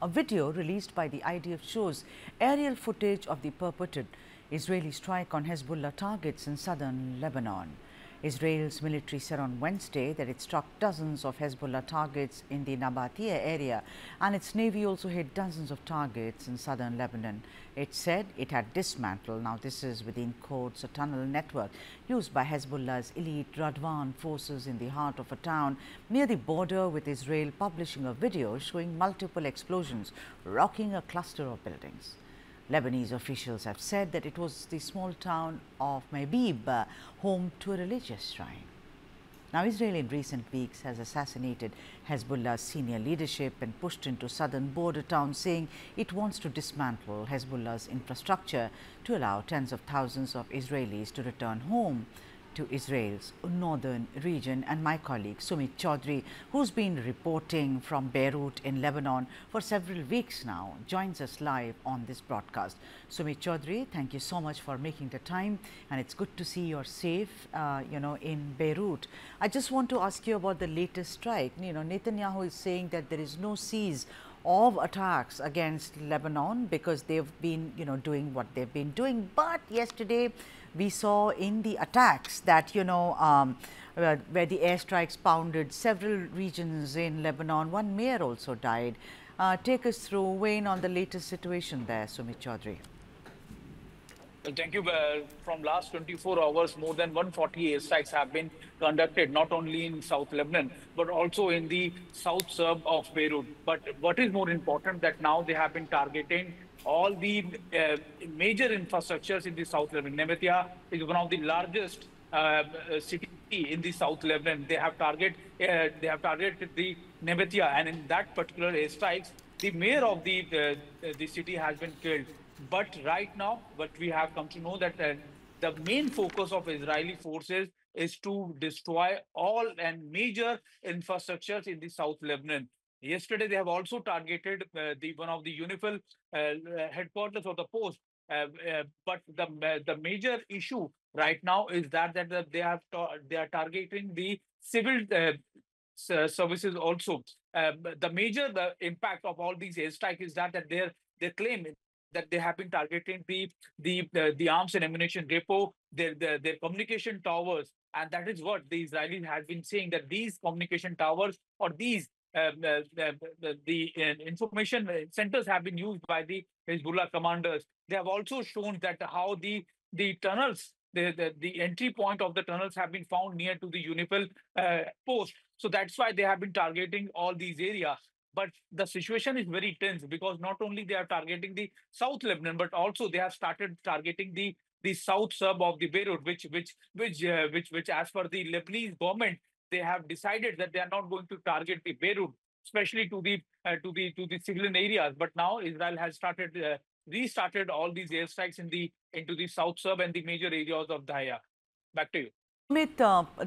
A video released by the IDF shows aerial footage of the purported Israeli strike on Hezbollah targets in southern Lebanon. Israel's military said on Wednesday that it struck dozens of Hezbollah targets in the Nabatieh area, and its navy also hit dozens of targets in southern Lebanon. It said it had dismantled, now this is within quotes, a tunnel network used by Hezbollah's elite Radwan forces in the heart of a town near the border with Israel, publishing a video showing multiple explosions rocking a cluster of buildings. Lebanese officials have said that it was the small town of Mhaibib, home to a religious shrine. Now, Israel in recent weeks has assassinated Hezbollah's senior leadership and pushed into southern border towns, saying it wants to dismantle Hezbollah's infrastructure to allow tens of thousands of Israelis to return home to Israel's northern region. And my colleague Sumit Chaudhary, who's been reporting from Beirut in Lebanon for several weeks now, joins us live on this broadcast. Sumit Chaudhary, thank you so much for making the time, and it's good to see you're safe, in Beirut. I just want to ask you about the latest strike. Netanyahu is saying that there is no cease of attacks against Lebanon because they've been, doing what they've been doing. But yesterday, we saw in the attacks that, where the airstrikes pounded several regions in Lebanon. One mayor also died. Take us through, Wayne, on the latest situation there, Sumit Chaudhary. Well, thank you. From last 24 hours, more than 140 airstrikes have been conducted, not only in South Lebanon, but also in the south suburb of Beirut. But what is more important that now they have been targeting all the major infrastructures in the South Lebanon. Nabatieh is one of the largest city in the South Lebanon. They have targeted the Nabatieh, and in that particular airstrikes, the mayor of the city has been killed. But right now, what we have come to know that the main focus of Israeli forces is to destroy all and major infrastructures in the South Lebanon. Yesterday, they have also targeted one of the UNIFIL headquarters of the post. But the major issue right now is that they are targeting the civil services also. The major impact of all these airstrikes is that they claim that they have been targeting the arms and ammunition depot, their communication towers, and that is what the Israelis have been saying, that these communication towers or these information centers have been used by the Hezbollah commanders. They have also shown that how the tunnels, the entry point of the tunnels have been found near to the UNIFIL post. So that's why they have been targeting all these areas. But the situation is very tense because not only they are targeting the South Lebanon, but also they have started targeting the south suburb of the Beirut, which as per the Lebanese government, they have decided that they are not going to target the Beirut, especially to the civilian areas. But now Israel has restarted all these airstrikes into the south suburb and the major areas of Daya. Back to you. Sumit,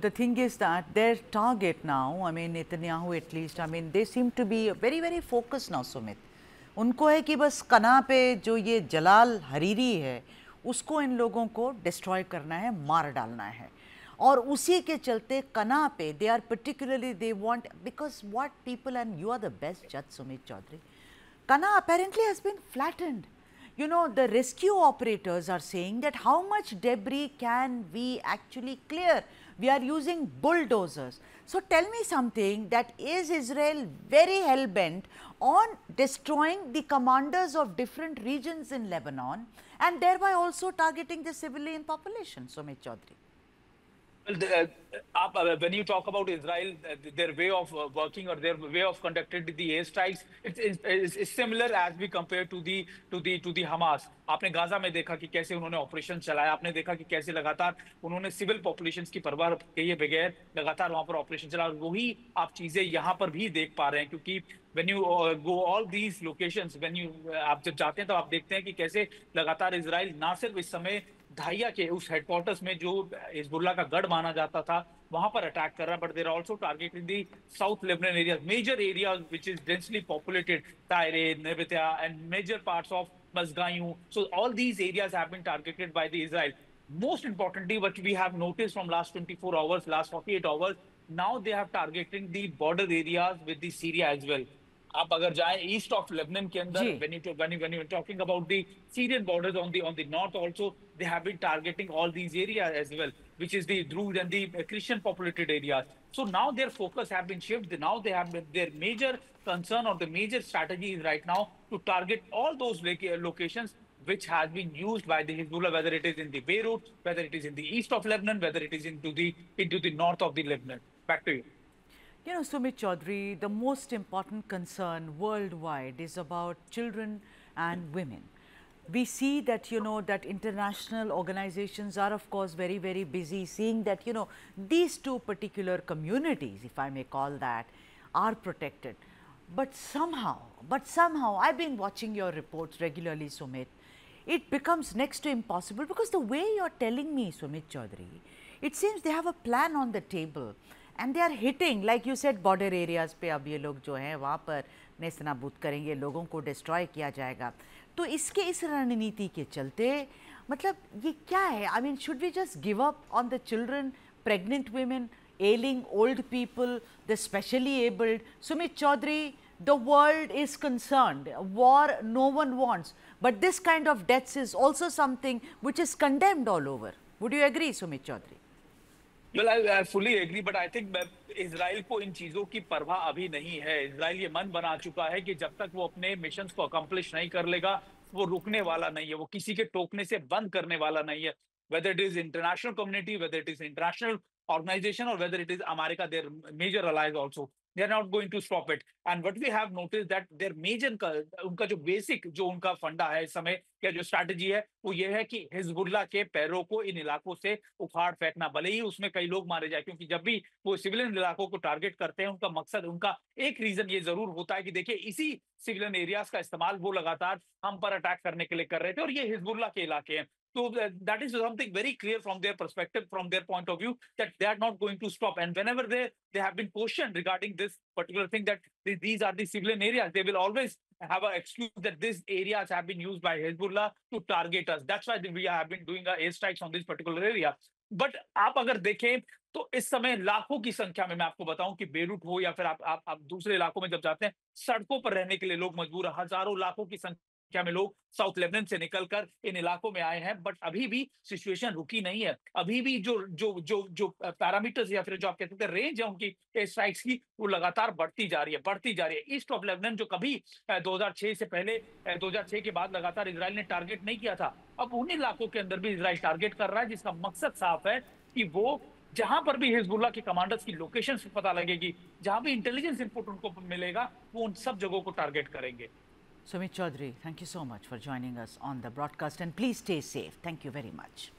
the thing is that their target now, Netanyahu at least, they seem to be very, very focused now, Sumit. उनको है कि बस कना पे जो ये जलाल Hariri है, उसको इन लोगों को डिस्ट्रॉय करना है, मार डालना है. और उसी के चलते कना पे they are particularly, they want, because what people, and you are the best judge, Sumit Chaudhary, Kana apparently has been flattened. The rescue operators are saying that how much debris can we actually clear? We are using bulldozers. So tell me something, that is Israel very hell-bent on destroying the commanders of different regions in Lebanon and thereby also targeting the civilian population, Sumit Chaudhary? Well, when you talk about Israel, their way of working or their way of conducting the airstrikes, it's similar as we compare to the Hamas. आपने Gaza में देखा कि कैसे उन्होंने operation चलाया, आपने देखा कि कैसे लगातार उन्होंने सिविल पॉपुलेशंस की परवाह किए बगैर लगातार वहां पर ऑपरेशन चला, और वही आप चीजें यहाँ पर भी देख पा रहे हैं. क्योंकि when you go all these locations, आप जब जाते हैं तो आप देखते हैं कि कैसे लगातार इजराइल ना सिर्फ इस समय धाइया के उस हेडक्वार्टर्स में जो हिजबुल्लाह का गढ़ माना जाता था वहां पर अटैक कर रहा है, but there also targeting the south Lebanon areas, major areas which is densely populated, Tyre, Nabatieh, and major parts of Masgayu. So all these areas have been targeted by the Israel. Most importantly, what we have noticed from last 24 hours, last 48 hours, now they have targeting the border areas with the Syria as well. आप अगर जाएं east of Lebanon के अंदर, जी। when you talking about the Syrian borders on the north also, they have been targeting all these areas as well, which is the Druze and the Christian populated areas. So now their focus have been shifted. Now they have been, their major concern or the major strategy is right now to target all those locations which has been used by the Hezbollah, whether it is in the Beirut, whether it is in the east of Lebanon, whether it is into the north of the Lebanon. Back to you. You know, Sumit Chaudhary, the most important concern worldwide is about children and women. We see that, you know, that international organizations are, of course, very, very busy seeing that, you know, these two particular communities, if I may call that, are protected. But somehow, I've been watching your reports regularly, Sumit. It becomes next to impossible because the way you're telling me, Sumit Chaudhary, it seems they have a plan on the table. And they are hitting, like you said, border areas पे अब ये लोग जो हैं वहाँ पर नेस्तनाबूद करेंगे, लोगों को डिस्ट्रॉय किया जाएगा. तो इसके इस रणनीति के चलते मतलब ये क्या है? I mean, should we just give up on the children, pregnant women, ailing old people, the specially abled? Sumit Chaudhary, the world is concerned. War no one wants. But this kind of deaths is also something which is condemned all over. Would you agree, Sumit Chaudhary? Well, I fully agree, but I think Israel को इन चीजों की परवाह अभी नहीं है. Israel ये मन बना चुका है कि जब तक वो अपने मिशंस को अकम्प्लिश नहीं कर लेगा, वो रुकने वाला नहीं है, वो किसी के टोकने से बंद करने वाला नहीं है. Whether it is international community, whether it is international organization, or whether it is America, their major allies also, they are not going to stop it. And what we have noticed that their major उनका जो basic जो उनका फंडा है इस समय या जो स्ट्रैटेजी है वो ये है कि हिजबुल्लाह के पैरों को इन इलाकों से उखाड़ फेंकना, भले ही उसमें कई लोग मारे जाए. क्योंकि जब भी वो सिविलियन इलाकों को टारगेट करते हैं, उनका मकसद, उनका एक रीजन ये जरूर होता है कि देखिए इसी सिविलियन एरियाज का इस्तेमाल वो लगातार हम पर अटैक करने के लिए कर रहे थे और ये हिजबुल्लाह के इलाके हैं. So that is something very clear from their perspective, from their point of view, that they are not going to stop. And whenever they have been questioned regarding this particular thing, that these are the civilian areas, they will always have an excuse that these areas have been used by Hezbollah to target us. That's why we have been doing airstrikes on this particular area. But आप अगर देखें तो इस समय लाखों की संख्या में, मैं आपको बताऊं कि बेरूट हो या फिर आप दूसरे इलाकों में जब जाते हैं, सड़कों पर रहने के लिए लोग मजबूर है. हजारों लाखों की संख्या में लोग साउथ लेबनान से निकलकर इन इलाकों में आए हैं. बट अभी भी सिचुएशन रुकी नहीं है. अभी भी जो पैरामीटर्स या फिर जो आप कहते हैं रेंज है उनकी एयर स्ट्राइक्स की, वो लगातार बढ़ती जा रही है. ईस्ट ऑफ लेबनान जो कभी 2006 से पहले 2006 के बाद लगातार इजराइल ने टारगेट नहीं किया था, अब उन इलाकों के अंदर भी इजराइल टारगेट कर रहा है, जिसका मकसद साफ है कि वो जहां पर भी हिजबुल्लाह के कमांडर्स की लोकेशन पता लगेगी, जहां भी इंटेलिजेंस इनपुट उनको मिलेगा, वो उन सब जगहों को टारगेट करेंगे. Sumit Chaudhary, thank you so much for joining us on the broadcast and please stay safe. Thank you very much.